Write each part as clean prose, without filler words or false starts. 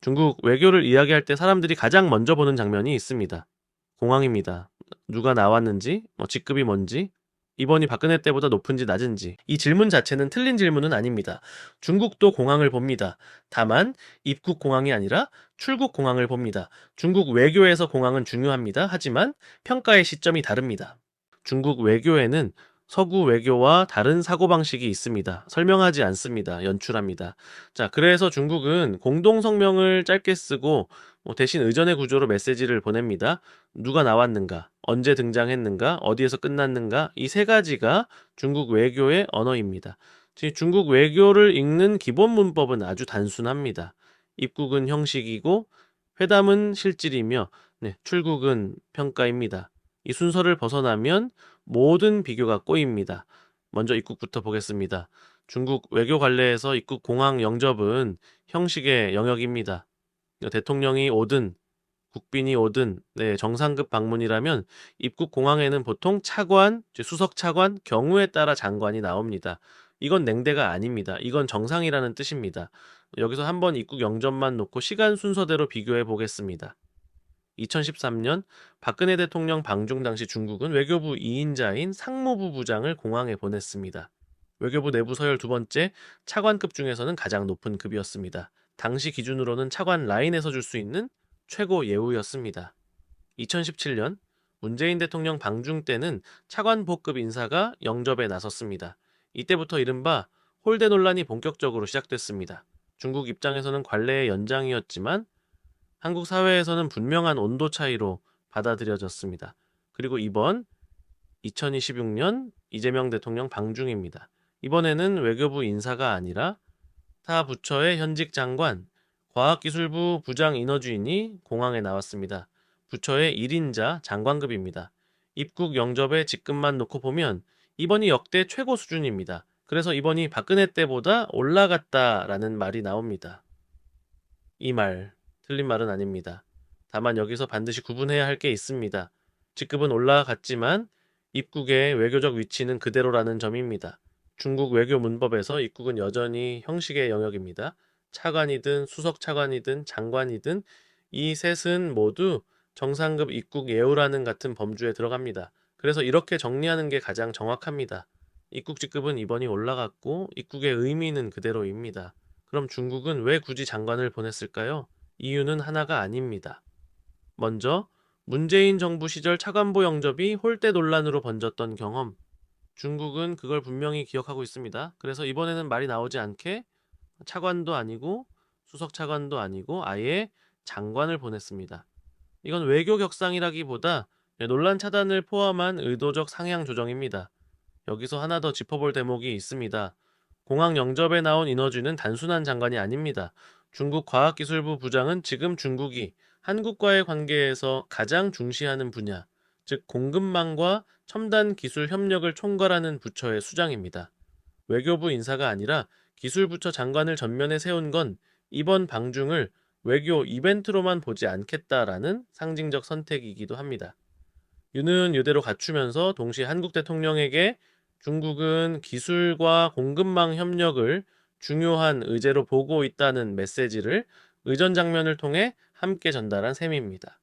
중국 외교를 이야기할 때 사람들이 가장 먼저 보는 장면이 있습니다. 공항입니다. 누가 나왔는지, 직급이 뭔지, 이번이 박근혜 때보다 높은지 낮은지. 이 질문 자체는 틀린 질문은 아닙니다. 중국도 공항을 봅니다. 다만 입국 공항이 아니라 출국 공항을 봅니다. 중국 외교에서 공항은 중요합니다. 하지만 평가의 시점이 다릅니다. 중국 외교에는 서구 외교와 다른 사고방식이 있습니다. 설명하지 않습니다. 연출합니다. 자, 그래서 중국은 공동성명을 짧게 쓰고 대신 의전의 구조로 메시지를 보냅니다. 누가 나왔는가, 언제 등장했는가, 어디에서 끝났는가, 이 세 가지가 중국 외교의 언어입니다. 중국 외교를 읽는 기본 문법은 아주 단순합니다. 입국은 형식이고, 회담은 실질이며, 출국은 평가입니다. 이 순서를 벗어나면 모든 비교가 꼬입니다. 먼저 입국부터 보겠습니다. 중국 외교 관례에서 입국 공항 영접은 형식의 영역입니다. 대통령이 오든 국빈이 오든 정상급 방문이라면 입국 공항에는 보통 차관, 수석 차관, 경우에 따라 장관이 나옵니다. 이건 냉대가 아닙니다. 이건 정상이라는 뜻입니다. 여기서 한번 입국 영접만 놓고 시간 순서대로 비교해 보겠습니다. 2013년 박근혜 대통령 방중 당시 중국은 외교부 2인자인 상무부 부장을 공항에 보냈습니다. 외교부 내부 서열 두 번째 차관급 중에서는 가장 높은 급이었습니다. 당시 기준으로는 차관 라인에서 줄 수 있는 최고 예우였습니다. 2017년 문재인 대통령 방중 때는 차관보급 인사가 영접에 나섰습니다. 이때부터 이른바 홀대 논란이 본격적으로 시작됐습니다. 중국 입장에서는 관례의 연장이었지만 한국 사회에서는 분명한 온도 차이로 받아들여졌습니다. 그리고 이번 2026년 이재명 대통령 방중입니다. 이번에는 외교부 인사가 아니라 타 부처의 현직 장관, 과학기술부 부장 인허주인이 공항에 나왔습니다. 부처의 1인자 장관급입니다. 입국 영접의 직급만 놓고 보면 이번이 역대 최고 수준입니다. 그래서 이번이 박근혜 때보다 올라갔다라는 말이 나옵니다. 이 말, 틀린 말은 아닙니다. 다만 여기서 반드시 구분해야 할 게 있습니다. 직급은 올라갔지만 입국의 외교적 위치는 그대로라는 점입니다. 중국 외교 문법에서 입국은 여전히 형식의 영역입니다. 차관이든 수석 차관이든 장관이든 이 셋은 모두 정상급 입국 예우라는 같은 범주에 들어갑니다. 그래서 이렇게 정리하는 게 가장 정확합니다. 입국 직급은 이번이 올라갔고 입국의 의미는 그대로입니다. 그럼 중국은 왜 굳이 장관을 보냈을까요? 이유는 하나가 아닙니다. 먼저 문재인 정부 시절 차관보 영접이 홀대 논란으로 번졌던 경험. 중국은 그걸 분명히 기억하고 있습니다. 그래서 이번에는 말이 나오지 않게 차관도 아니고 수석 차관도 아니고 아예 장관을 보냈습니다. 이건 외교 격상이라기보다 논란 차단을 포함한 의도적 상향 조정입니다. 여기서 하나 더 짚어볼 대목이 있습니다. 공항 영접에 나온 인허주는 단순한 장관이 아닙니다. 중국 과학기술부 부장은 지금 중국이 한국과의 관계에서 가장 중시하는 분야, 즉 공급망과 첨단 기술 협력을 총괄하는 부처의 수장입니다. 외교부 인사가 아니라 기술부처 장관을 전면에 세운 건 이번 방중을 외교 이벤트로만 보지 않겠다라는 상징적 선택이기도 합니다. 유는 유대로 갖추면서 동시에 한국 대통령에게 중국은 기술과 공급망 협력을 중요한 의제로 보고 있다는 메시지를 의전 장면을 통해 함께 전달한 셈입니다.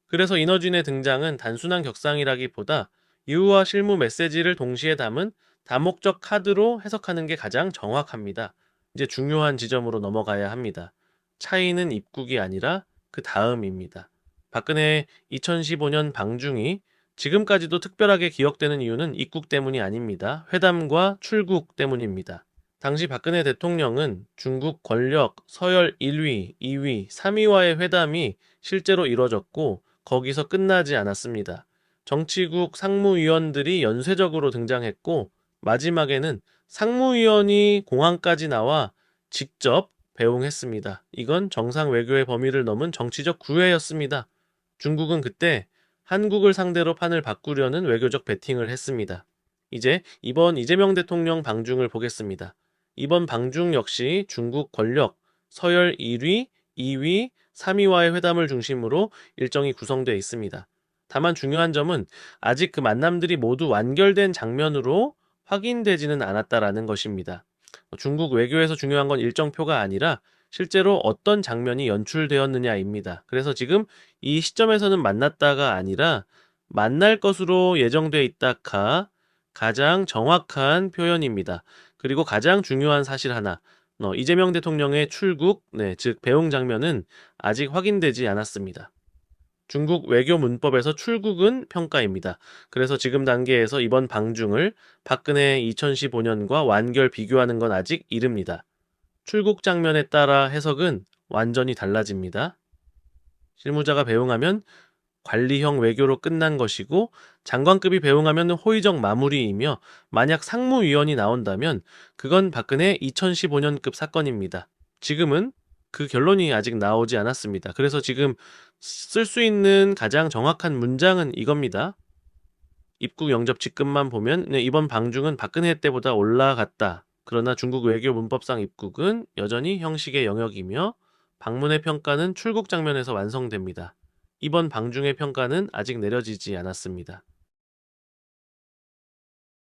그래서 인허준의 등장은 단순한 격상이라기보다 이유와 실무 메시지를 동시에 담은 다목적 카드로 해석하는 게 가장 정확합니다. 이제 중요한 지점으로 넘어가야 합니다. 차이는 입국이 아니라 그 다음입니다. 박근혜 2015년 방중이 지금까지도 특별하게 기억되는 이유는 입국 때문이 아닙니다. 회담과 출국 때문입니다. 당시 박근혜 대통령은 중국 권력 서열 1위, 2위, 3위와의 회담이 실제로 이뤄졌고 거기서 끝나지 않았습니다. 정치국 상무위원들이 연쇄적으로 등장했고 마지막에는 상무위원이 공항까지 나와 직접 배웅했습니다. 이건 정상 외교의 범위를 넘은 정치적 구애였습니다. 중국은 그때 한국을 상대로 판을 바꾸려는 외교적 배팅을 했습니다. 이제 이번 이재명 대통령 방중을 보겠습니다. 이번 방중 역시 중국 권력, 서열 1위, 2위, 3위와의 회담을 중심으로 일정이 구성되어 있습니다. 다만 중요한 점은 아직 그 만남들이 모두 완결된 장면으로 확인되지는 않았다라는 것입니다. 중국 외교에서 중요한 건 일정표가 아니라 실제로 어떤 장면이 연출되었느냐입니다. 그래서 지금 이 시점에서는 만났다가 아니라 만날 것으로 예정돼 있다가 가장 정확한 표현입니다. 그리고 가장 중요한 사실 하나, 이재명 대통령의 출국, 즉 배웅 장면은 아직 확인되지 않았습니다. 중국 외교 문법에서 출국은 평가입니다. 그래서 지금 단계에서 이번 방중을 박근혜 2015년과 완결 비교하는 건 아직 이릅니다. 출국 장면에 따라 해석은 완전히 달라집니다. 실무자가 배웅하면 관리형 외교로 끝난 것이고 장관급이 배웅하면 호의적 마무리이며 만약 상무위원이 나온다면 그건 박근혜 2015년급 사건입니다. 지금은 그 결론이 아직 나오지 않았습니다. 그래서 지금 쓸 수 있는 가장 정확한 문장은 이겁니다. 입국 영접 직급만 보면 이번 방중은 박근혜 때보다 올라갔다. 그러나 중국 외교 문법상 입국은 여전히 형식의 영역이며 방문의 평가는 출국 장면에서 완성됩니다. 이번 방중의 평가는 아직 내려지지 않았습니다.